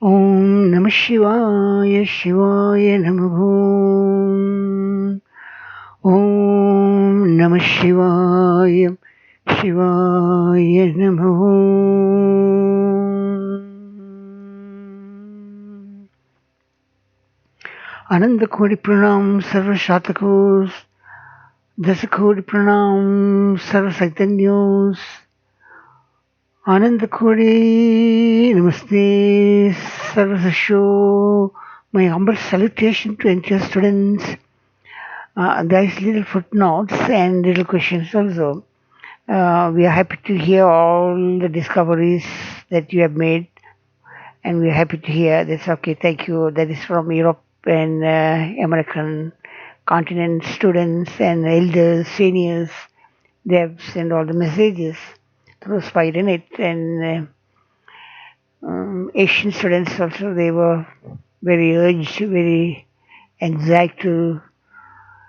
Om Namah Shivaya, Shivaya Namaha. Om Namah Shivaya, Shivaya Namaha. Ananda Kodi Pranam Sarva Shatakos, Dasa Kodi Pranam Sarva Saitanyos, Ananda Kodi Namaste Sarva Sasho. My humble salutation to entire students. There is little footnotes and little questions also. We are happy to hear all the discoveries that you have made, and we are happy to hear. That's okay. Thank you. That is from Europe and American continent students and elders, seniors. They have sent all the messages through Spidernet, and Asian students also. They were very urged, very anxious to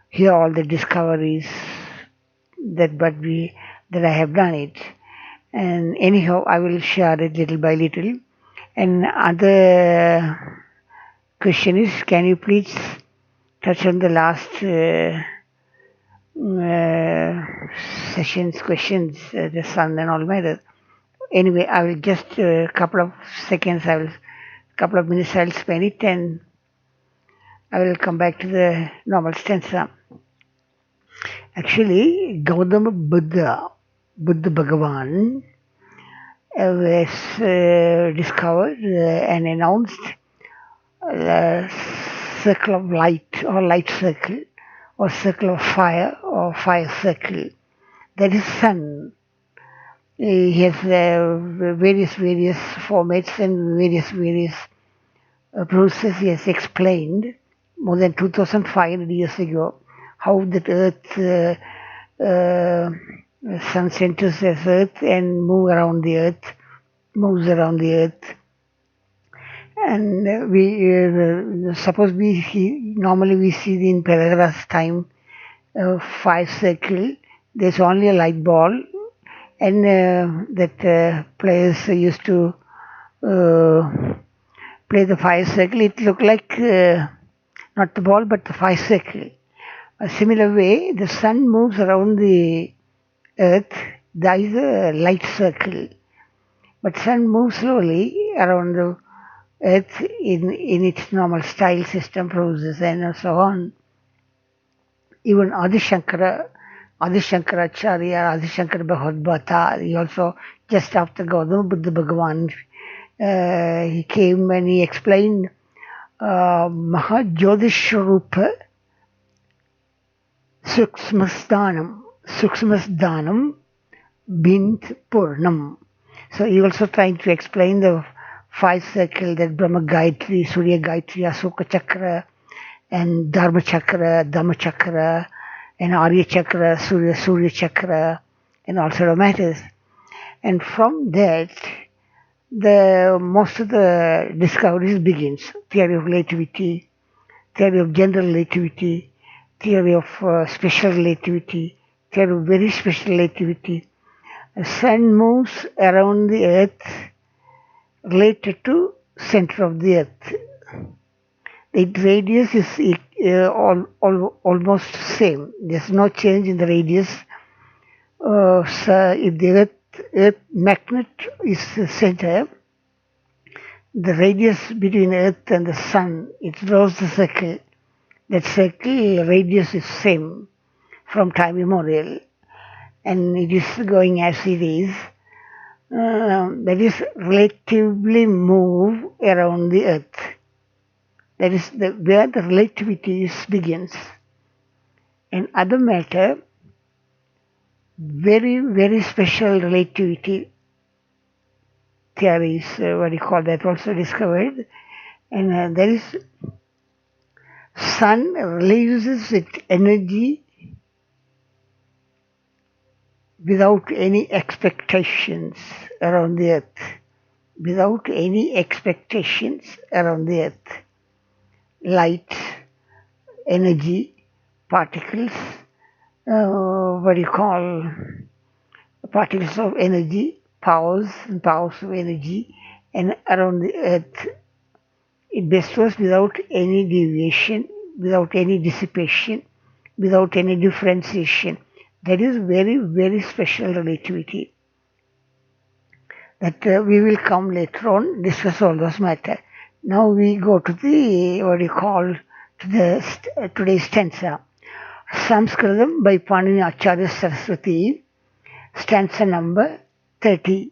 hear all the discoveries that I have done it. And anyhow, I will share it little by little. And other question is, can you please touch on the last session's questions, the sun and all matter. Anyway, I will just a couple of minutes I'll spend it, and I will come back to the normal stanza. Actually, Gautama Buddha Bhagavan was discovered and announced the circle of light, or light circle, or circle of fire, or fire circle. That is sun. He has various formats and various processes. He has explained more than 2,500 years ago how that Earth, sun centers as Earth and moves around the Earth. And normally we see in Pythagoras' time, fire circle. There's only a light ball, and that players used to play the fire circle. It looked like not the ball, but the fire circle. A similar way, the sun moves around the Earth. There is a light circle, but sun moves slowly around the Earth in its normal style system process and so on. Even Adi Shankaraa ChackKaRaa Bhagavad, he also, just after Gautama Buddha Bhagavan, he came and he explained Mahajyotishrupa Suksmasdanam Bint Purnam. So he also trying to explain the five circle, that Brahma Gayatri, Surya Gayatri, Asoka Chakra, and Dharma Chakra, Dhamma Chakra, and Arya Chakra, Surya Chakra, and all sort of matters. And from that, most of the discoveries begins. Theory of relativity, theory of general relativity, theory of special relativity, theory of very special relativity. The sun moves around the Earth related to center of the Earth. Its radius is almost same. There's no change in the radius. So if the Earth magnet is the center, the radius between Earth and the Sun, it draws the circle. That circle radius is same from time immemorial, and it is going as it is. That is relatively move around the Earth. That is where the relativity begins. And other matter, very special relativity theories, what you call that, also discovered. And there is sun releases its energy without any expectations around the Earth. Without any expectations around the Earth. Light, energy, particles, particles of energy, powers of energy, and around the Earth It bestows without any deviation, without any dissipation, without any differentiation. That is very, very special relativity. That we will come later on, discuss all those matters. Now we go to the, what you call, to the today's stanza. Sanskritam by PÁNINI ãCHCHARYA Saraswati, stanza number 30.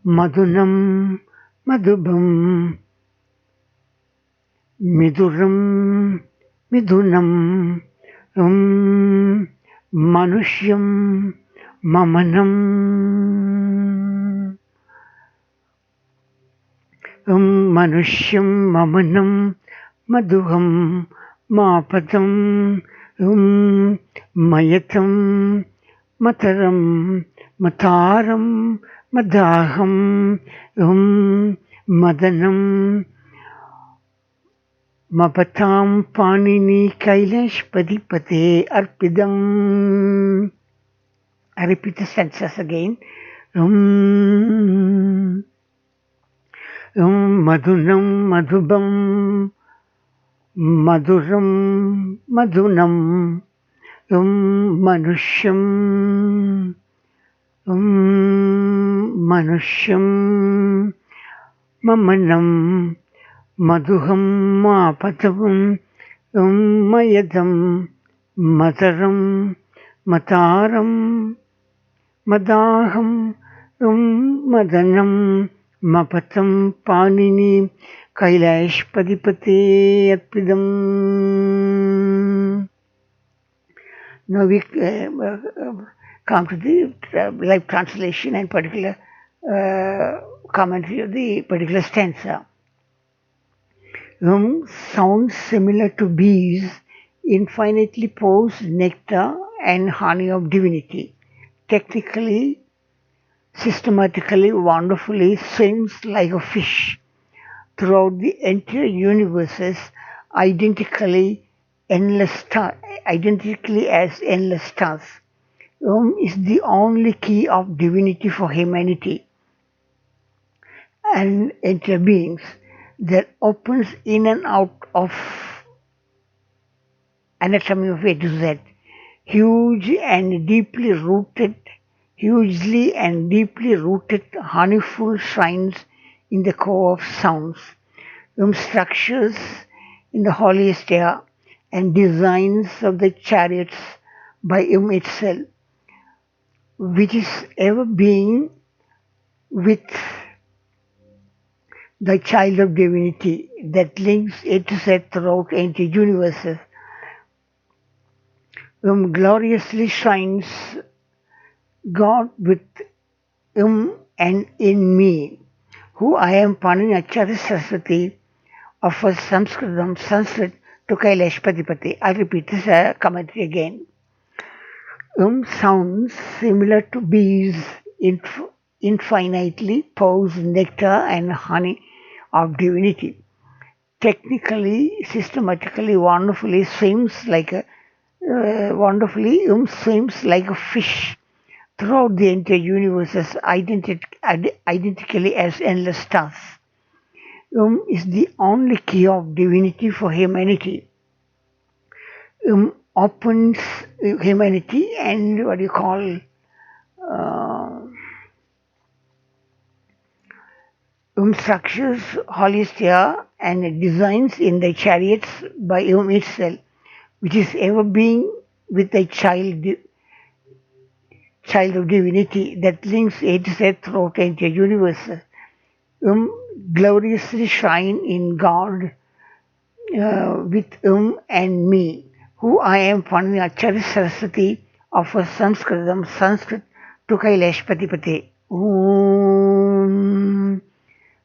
Madhunam madhubam miduram midunam manushyam mamanam manushyam mamanam madhuham mapadam mayatam mataram mataram madaham madanam mapatam panini kailash padipate arpidam. I repeat the stanzas again. Madhunam madhubam madhuram madhunam manushyam manusyam mamanam madhuham mapatam mayadam mataram mataram madaham madanam mapatam panini kailash padipate arpidam. Now we come to the live translation and particular commentary of the particular stanza. Sounds similar to bees, infinitely pours nectar and honey of divinity. Technically, systematically, wonderfully, swims like a fish throughout the entire universes, identically as endless stars. Is the only key of divinity for humanity and entire beings that opens in and out of anatomy of A to Z, hugely and deeply rooted, honeyful shrines in the core of sounds, structures in the holiest air, and designs of the chariots by itself, which is ever being with the child of divinity that links A to Z throughout ancient universes, gloriously shines God with and in me, who I am PÁNINI ãCHCHARYA Saraswati, offers Sanskrit to Kailash Padipati. I'll repeat this commentary again. Sounds similar to bees, infinitely pours nectar and honey of divinity. Technically, systematically, wonderfully swims like a fish throughout the entire universes, identically as endless stars. Is the only key of divinity for humanity. Opens humanity and what you call structures, holiest air, and designs in the chariots by itself, which is ever being with the child of divinity that links A to Z throughout the entire universe. Gloriously shine in God with and me, who I am PÁNINI ãCHCHARYA Saraswati, offers Sanskrit to Kailash Padipati. Om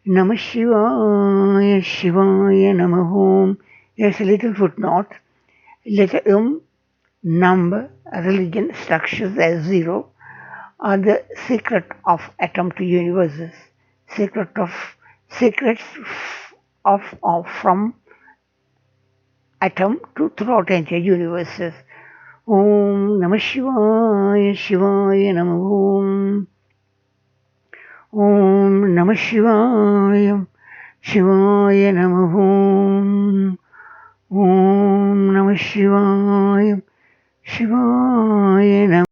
Namah Shivaya, Shivaya Namah Om. Here's a little footnote. Letter number, religion, structures as 0 are the secret of atom to universes. Secrets from atom to throughout entire universes. Om Namah Shivaya, Shivaya Namah Om. Om Namah Shivaya, Shivaya Namaha Om Namah Shivaya Shivaya Namaha